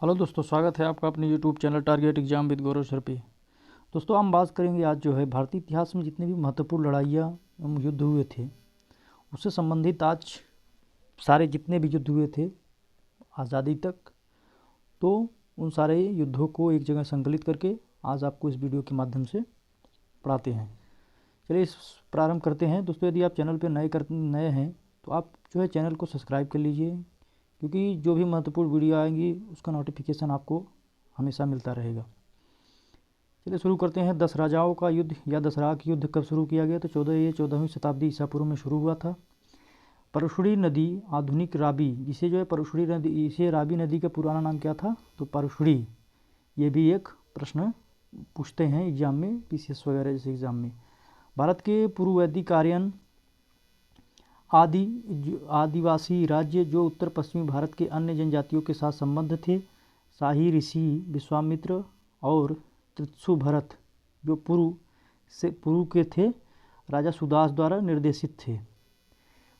Hello दोस्तों, स्वागत है आपका अपने YouTube channel target exam with Gaurav sir पे। दोस्तों, हम बात करेंगे आज जो है भारतीय इतिहास में जितने भी महत्वपूर्ण लड़ाइयाँ एवं युद्ध हुए थे उससे संबंधित आज सारे जितने भी युद्ध हुए थे आज़ादी तक, तो उन सारे युद्धों को एक जगह संकलित करके आज आपको इस वीडियो के माध्यम से पढ़ाते हैं। चलिए इस प्रारंभ करते हैं। दोस्तों, यदि आप चैनल पर नए हैं तो आप जो है चैनल को सब्सक्राइब कर लीजिए, क्योंकि जो भी महत्वपूर्ण वीडियो आएंगी उसका नोटिफिकेशन आपको हमेशा मिलता रहेगा। चलिए शुरू करते हैं। 10 राजाओं का युद्ध या दसराक युद्ध कब शुरू किया गया? तो 14वीं शताब्दी ईसा पूर्व में शुरू हुआ था। परशुड़ी नदी, आधुनिक रावी, जिसे जो है परशुड़ी नदी, इसे रावी नदी का पुराना नाम क्या था? तो परशुड़ी। ये भी एक प्रश्न पूछते हैं एग्जाम में, पीसीएस वगैरह जैसे एग्जाम में। भारत के पूर्व वैदिक आर्यन आदिवासी राज्य जो उत्तर पश्चिमी भारत के अन्य जनजातियों के साथ संबद्ध थे, शाही ऋषि विश्वामित्र और त्रित्सु भरत जो पूर्व के थे, राजा सुदास द्वारा निर्देशित थे।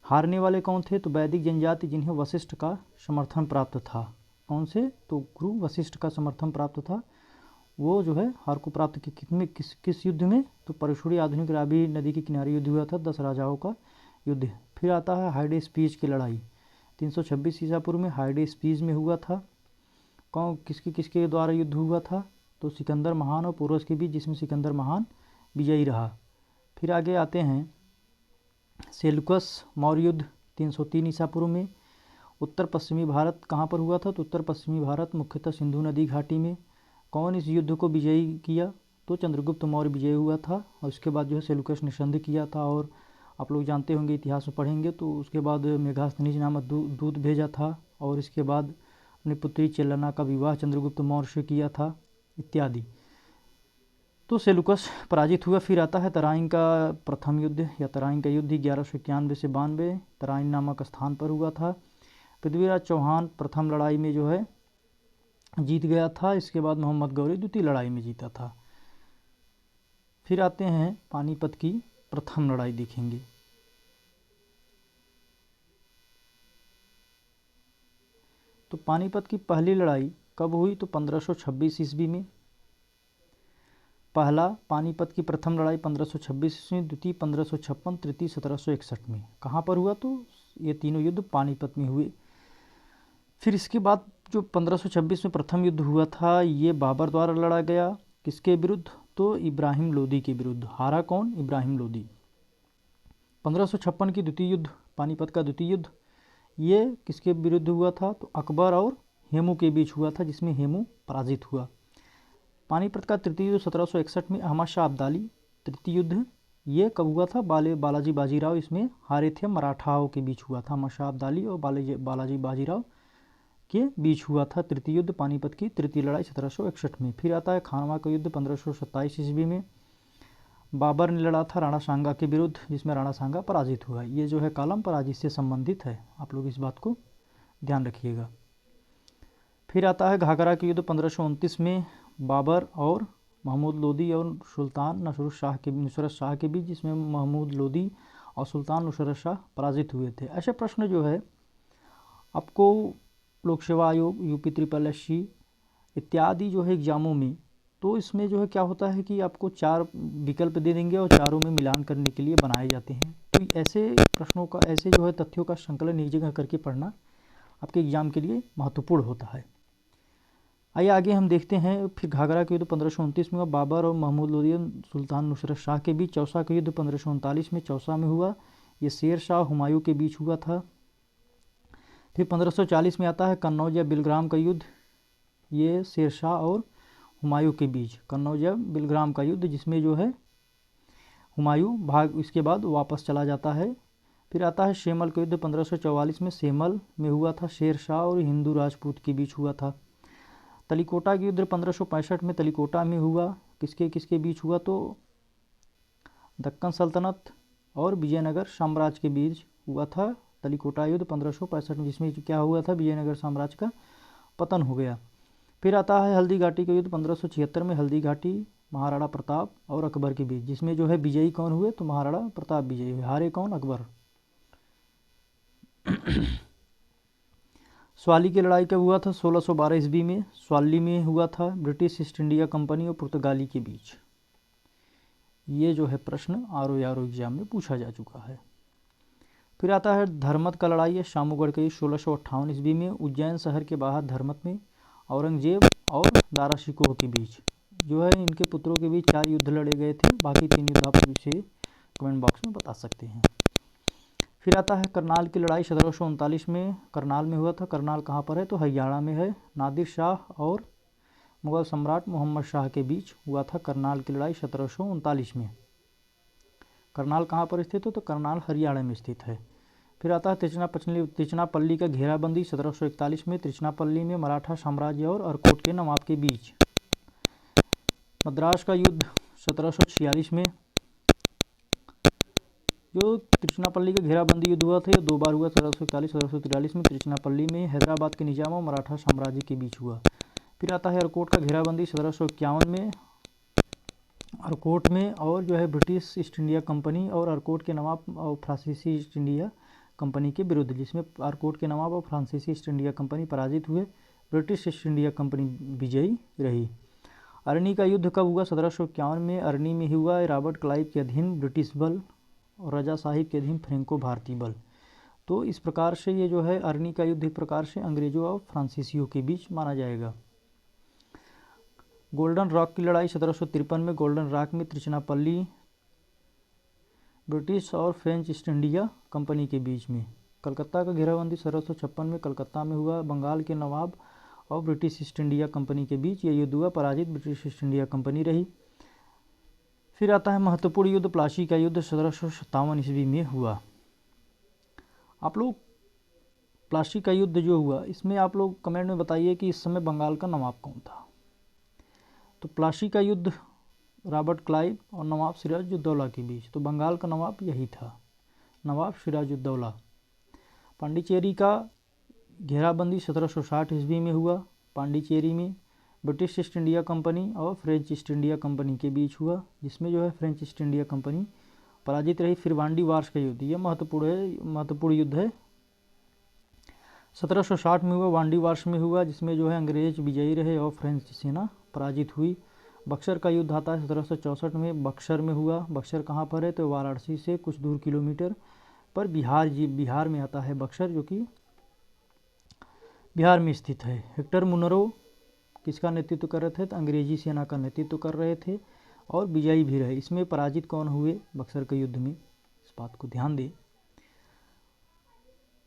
हारने वाले कौन थे? तो वैदिक जनजाति जिन्हें वशिष्ठ का समर्थन प्राप्त था। कौन से? तो गुरु वशिष्ठ का समर्थन प्राप्त था। वो जो है हार को प्राप्त किस युद्ध में? तो परशुड़ी आधुनिक रावी नदी के किनारे युद्ध हुआ था, 10 राजाओं का युद्ध। फिर आता है हाइडेस्पीज की लड़ाई, 326 ईसा पूर्व में हाइडेस्पीज में हुआ था। कौन किसके द्वारा युद्ध हुआ था? तो सिकंदर महान और पोरस के बीच, जिसमें सिकंदर महान विजयी रहा। फिर आगे आते हैं सेल्यूकस मौर्य युद्ध, 303 ईसा पूर्व में। उत्तर पश्चिमी भारत कहाँ पर हुआ था? तो उत्तर पश्चिमी भारत मुख्यतः सिंधु नदी घाटी में। कौन इस युद्ध को विजयी किया? तो चंद्रगुप्त मौर्य विजयी हुआ था, और उसके बाद जो है सेल्यूकस ने संधि किया था। और आप लोग जानते होंगे, इतिहास में पढ़ेंगे तो उसके बाद मेघास्थनीज नामक दूत भेजा था, और इसके बाद अपनी पुत्री चेलना का विवाह चंद्रगुप्त मौर्य से किया था इत्यादि। तो सेल्यूकस पराजित हुआ। फिर आता है तराइन का प्रथम युद्ध या तराइन का युद्ध 1191 से 92 तराइन नामक स्थान पर हुआ था। पृथ्वीराज चौहान प्रथम लड़ाई में जो है जीत गया था। इसके बाद मोहम्मद गौरी द्वितीय लड़ाई में जीता था। फिर आते हैं पानीपत की प्रथम लड़ाई देखेंगे। तो पानीपत की पहली लड़ाई कब हुई? तो 1526 ईस्वी में। पहला पानीपत की प्रथम लड़ाई 1526 ईस्वी, द्वितीय 1556, तृतीय 1761 में। कहाँ पर हुआ? तो ये तीनों युद्ध पानीपत में हुए। फिर इसके बाद जो 1526 में प्रथम युद्ध हुआ था, ये बाबर द्वारा लड़ा गया। किसके विरुद्ध? तो इब्राहिम लोदी के विरुद्ध। हारा कौन? इब्राहिम लोदी। 1556 की द्वितीय युद्ध, पानीपत का द्वितीय युद्ध, ये किसके विरुद्ध हुआ था? तो अकबर और हेमू के बीच हुआ था, जिसमें हेमू पराजित हुआ। पानीपत का तृतीय युद्ध 1761 में अहमद शाह अब्दाली। तृतीय युद्ध ये कब हुआ था? बालाजी बाजीराव इसमें हारे थे, मराठाओं के बीच हुआ था। अहमद शाह अब्दाली और बालाजी बाजीराव के बीच हुआ था तृतीय युद्ध, पानीपत की तृतीय लड़ाई 1761 में। फिर आता है खानवा का युद्ध 1527 ईस्वी में। बाबर ने लड़ा था राणा सांगा के विरुद्ध, जिसमें राणा सांगा पराजित हुआ। ये जो है कॉलम पराजित से संबंधित है, आप लोग इस बात को ध्यान रखिएगा। फिर आता है घाघरा के युद्ध 1529 में बाबर और महमूद लोदी और सुल्तान नुसरत शाह के बीच, जिसमें महमूद लोदी और सुल्तान नुसरत शाह पराजित हुए थे। ऐसे प्रश्न जो है आपको लोक सेवा आयोग, यूपी SSSC इत्यादि जो है एग्जामों में, तो इसमें जो है क्या होता है कि आपको 4 विकल्प दे देंगे और चारों में मिलान करने के लिए बनाए जाते हैं। तो ऐसे प्रश्नों का, ऐसे जो है तथ्यों का संकलन एक जगह करके पढ़ना आपके एग्जाम के लिए महत्वपूर्ण होता है। आइए आगे हम देखते हैं। फिर घाघरा के युद्ध 1529 में हुआ, बाबर और महमूद लोदी सुल्तान नुसरत शाह के बीच। चौसा का युद्ध 1539 में चौसा में हुआ, ये शेर शाह हुमायूं के बीच हुआ था। फिर 1540 में आता है कन्नौज या बिलग्राम का युद्ध, ये शेर शाह और हुमायूं के बीच, कन्नौज या बिलग्राम का युद्ध, जिसमें जो है हुमायूं इसके बाद वापस चला जाता है। फिर आता है शेमल का युद्ध 1544 में, शेमल में हुआ था, शेर शाह और हिंदू राजपूत के बीच हुआ था। तलीकोटा का युद्ध 1565 में तलीकोटा में हुआ, किसके किसके बीच हुआ? तो दक्कन सल्तनत और विजयनगर साम्राज्य के बीच हुआ था तलीकोटा युद्ध 1565 में, जिसमें क्या हुआ था? विजयनगर साम्राज्य का पतन हो गया। फिर आता है हल्दी घाटी का युद्ध 1576 में, हल्दी घाटी महाराणा प्रताप और अकबर के बीच, जिसमें जो है विजयी कौन हुए? तो महाराणा प्रताप विजयी हुए। हारे कौन? अकबर। स्वाली की लड़ाई कब हुआ था? 1612 ईस्वी में स्वाली में हुआ था, ब्रिटिश ईस्ट इंडिया कंपनी और पुर्तगाली के बीच। ये जो है प्रश्न आर एग्जाम में पूछा जा चुका है। फिर आता है धर्मत का लड़ाई है शामूगढ़ के 1658 ईस्वी में उज्जैन शहर के बाहर धर्मत में औरंगजेब और दारा शिकोह के बीच जो है इनके पुत्रों के बीच 4 युद्ध लड़े गए थे। बाकी 3 युद्ध आप इसे कमेंट बॉक्स में बता सकते हैं। फिर आता है करनाल की लड़ाई 1739 में करनाल में हुआ था। करनाल कहाँ पर है? तो हरियाणा में है। नादिर शाह और मुगल सम्राट मोहम्मद शाह के बीच हुआ था करनाल की लड़ाई 1739 में। करनाल कहाँ पर स्थित है? तो करनाल हरियाणा में स्थित है। फिर आता है तिरुचिरापल्ली का घेराबंदी 1741 में। तिरुचिरापल्ली में मराठा साम्राज्य और अर्कोट के नवाब के बीच। मद्रास का युद्ध 1746 में। जो तिरुचिरापल्ली का घेराबंदी युद्ध हुआ था ये 2 बार हुआ, 1741 1743 में। तिरुचिरापल्ली में हैदराबाद के निजाम और मराठा साम्राज्य के बीच हुआ। फिर आता है अर्कोट का घेराबंदी 1751 में। अर्कोट में और जो है ब्रिटिश ईस्ट इंडिया कंपनी और अर्कोट के नवाब और फ्रांसीसी ईस्ट इंडिया कंपनी के विरुद्ध, जिसमें अर्कोट के नवाब और फ्रांसीसी ईस्ट इंडिया कंपनी पराजित हुए, ब्रिटिश ईस्ट इंडिया कंपनी विजयी रही। अरनी का युद्ध कब हुआ? 1751 में अरनी में हुआ। रॉबर्ट क्लाइव के अधीन ब्रिटिश बल और रजा साहिब के अधीन फ्रेंको भारतीय बल। तो इस प्रकार से ये जो है अरनी का युद्ध एक प्रकार से अंग्रेजों और फ्रांसीसियों के बीच माना जाएगा। गोल्डन रॉक की लड़ाई 1753 में। गोल्डन रॉक में तिरुचिरापल्ली ब्रिटिश और फ्रेंच ईस्ट इंडिया कंपनी के बीच में। कलकत्ता का घेराबंदी 1756 में कलकत्ता में हुआ। बंगाल के नवाब और ब्रिटिश ईस्ट इंडिया कंपनी के बीच यह युद्ध हुआ, पराजित ब्रिटिश ईस्ट इंडिया कंपनी रही। फिर आता है महत्वपूर्ण युद्ध प्लासी का युद्ध 1757 ईस्वी में हुआ। आप लोग प्लासी का युद्ध जो हुआ इसमें आप लोग कमेंट में बताइए कि इस समय बंगाल का नवाब कौन था। तो प्लासी का युद्ध रॉबर्ट क्लाइव और नवाब सिराजुद्दौला के बीच, तो बंगाल का नवाब यही था, नवाब सिराजुद्दौला। पांडिचेरी का घेराबंदी 1760 ईस्वी में हुआ। पांडिचेरी में ब्रिटिश ईस्ट इंडिया कंपनी और फ्रेंच ईस्ट इंडिया कंपनी के बीच हुआ, जिसमें जो है फ्रेंच ईस्ट इंडिया कंपनी पराजित रही। फिर वांडी वार्स का युद्ध, यह महत्वपूर्ण युद्ध है, 1760 में हुआ। वांडी वार्स में हुआ, जिसमें जो है अंग्रेज विजयी रहे और फ्रेंच सेना पराजित हुई। बक्सर का युद्ध आता है 1764 में। बक्सर में हुआ। बक्सर कहाँ पर है? तो वाराणसी से कुछ दूर किलोमीटर पर बिहार में आता है बक्सर, जो कि बिहार में स्थित है। हेक्टर मुनरो किसका नेतृत्व कर रहे थे? तो अंग्रेजी सेना का नेतृत्व कर रहे थे और विजयी भी रहे। इसमें पराजित कौन हुए बक्सर के युद्ध में? इस बात को ध्यान दें।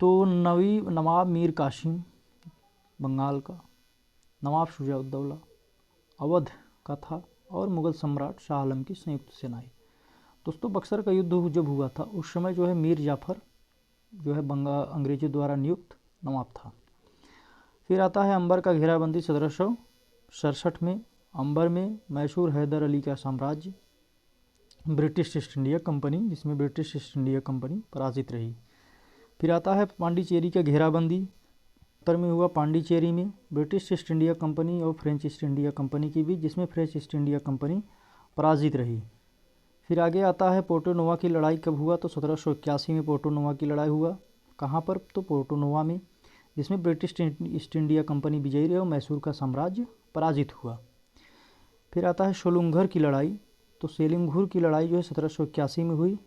तो नवाब मीर कासिम बंगाल का, नवाब शुजाउद्दौला अवध का था और मुगल सम्राट शाह आलम की संयुक्त सेनाएं। दोस्तों बक्सर का युद्ध जब हुआ था उस समय जो है मीर जाफर जो है अंग्रेजों द्वारा नियुक्त नवाब था। फिर आता है अंबर का घेराबंदी 1767 में। अंबर में मैसूर हैदर अली का साम्राज्य, ब्रिटिश ईस्ट इंडिया कंपनी, जिसमें ब्रिटिश ईस्ट इंडिया कंपनी पराजित रही। फिर आता है पांडिचेरी का घेराबंदी उत्तर में हुआ। पांडिचेरी में ब्रिटिश ईस्ट इंडिया कंपनी और फ्रेंच ईस्ट इंडिया कंपनी के बीच, जिसमें फ्रेंच ईस्ट इंडिया कंपनी पराजित रही। फिर आगे आता है पोर्टो नोवा की लड़ाई कब हुआ? तो 1781 में पोर्टो नोवा की लड़ाई हुआ। कहाँ पर? तो पोर्टो नोवा में, जिसमें ब्रिटिश ईस्ट इंडिया कंपनी विजयी रही और मैसूर का साम्राज्य पराजित हुआ। फिर आता है सोलुंगर की लड़ाई। तो सेलिंगुर की लड़ाई जो है 1781 में हुई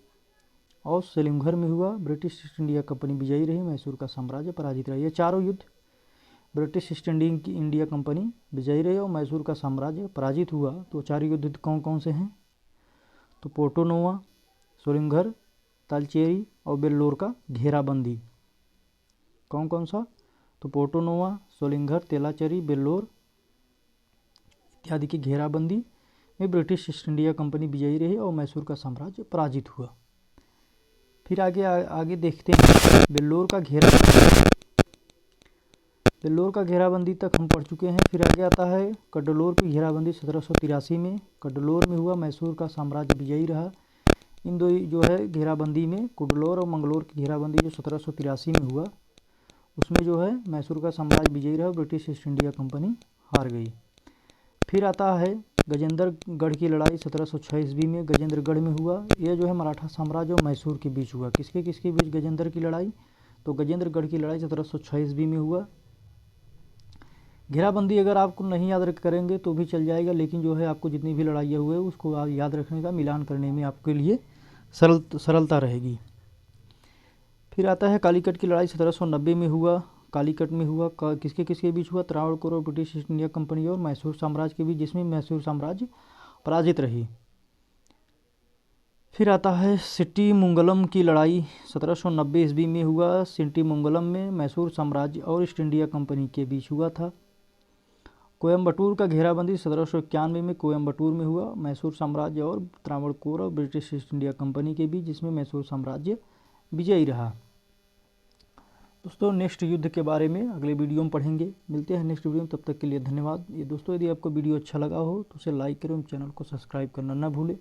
और सेलिंगर में हुआ। ब्रिटिश ईस्ट इंडिया कंपनी विजयी रही, मैसूर का साम्राज्य पराजित रहा। ये चारों युद्ध ब्रिटिश ईस्ट इंडिया कंपनी विजयी रही और मैसूर का साम्राज्य पराजित हुआ। तो चारों युद्ध कौन कौन से हैं? तो पोर्टो नोवा, सोलिंगर, तालचेरी और बेल्लोर का घेराबंदी। कौन कौन सा? तो पोर्टो नोवा, सोलिंगर, तेलाचेरी, बेल्लोर इत्यादि की घेराबंदी में ब्रिटिश ईस्ट इंडिया कंपनी विजयी रही और मैसूर का साम्राज्य पराजित हुआ। फिर आगे देखते हैं बेल्लोर का घेराबंदी तक हम पढ़ चुके हैं। फिर आगे आता है कडलोर की घेराबंदी 1783 में। कडलोर में हुआ, मैसूर का साम्राज्य विजयी रहा। इन दो जो है घेराबंदी में कुडलोर और मंगलोर की घेराबंदी जो 1783 में हुआ उसमें जो है मैसूर का साम्राज्य विजयी रहा, ब्रिटिश ईस्ट इंडिया कंपनी हार गई। फिर आता है गजेंद्रगढ़ की लड़ाई 1706 ईस्वी में गजेंद्रगढ़ में हुआ। यह जो है मराठा साम्राज्य और मैसूर के बीच हुआ। किसके बीच गजेंद्र की लड़ाई? तो गजेंद्रगढ़ की लड़ाई 1706 ईस्वी में हुआ। घेराबंदी अगर आपको नहीं याद करेंगे तो भी चल जाएगा, लेकिन जो है आपको जितनी भी लड़ाइयाँ हुए उसको आप याद रखने का, मिलान करने में आपके लिए सरलता रहेगी। फिर आता है कालीकट की लड़ाई 1790 में हुआ। कालीकट में हुआ किसके किसके बीच हुआ? त्रावणकोर और ब्रिटिश ईस्ट इंडिया कंपनी और मैसूर साम्राज्य के बीच, जिसमें मैसूर साम्राज्य पराजित रही। फिर आता है सिट्टी मुंगलम की लड़ाई 1790 ईस्वी में हुआ। सिट्टी मुंगलम में मैसूर साम्राज्य और ईस्ट इंडिया कंपनी के बीच हुआ था। कोयम्बटूर का घेराबंदी 1791 में कोयम्बटूर में हुआ, मैसूर साम्राज्य और त्रावणकोर और ब्रिटिश ईस्ट इंडिया कंपनी के बीच, जिसमें मैसूर साम्राज्य विजयी रहा। दोस्तों नेक्स्ट युद्ध के बारे में अगले वीडियो में पढ़ेंगे। मिलते हैं नेक्स्ट वीडियो में, तब तक के लिए धन्यवाद। ये दोस्तों यदि आपको वीडियो अच्छा लगा हो तो उसे लाइक करें, चैनल को सब्सक्राइब करना ना भूलें।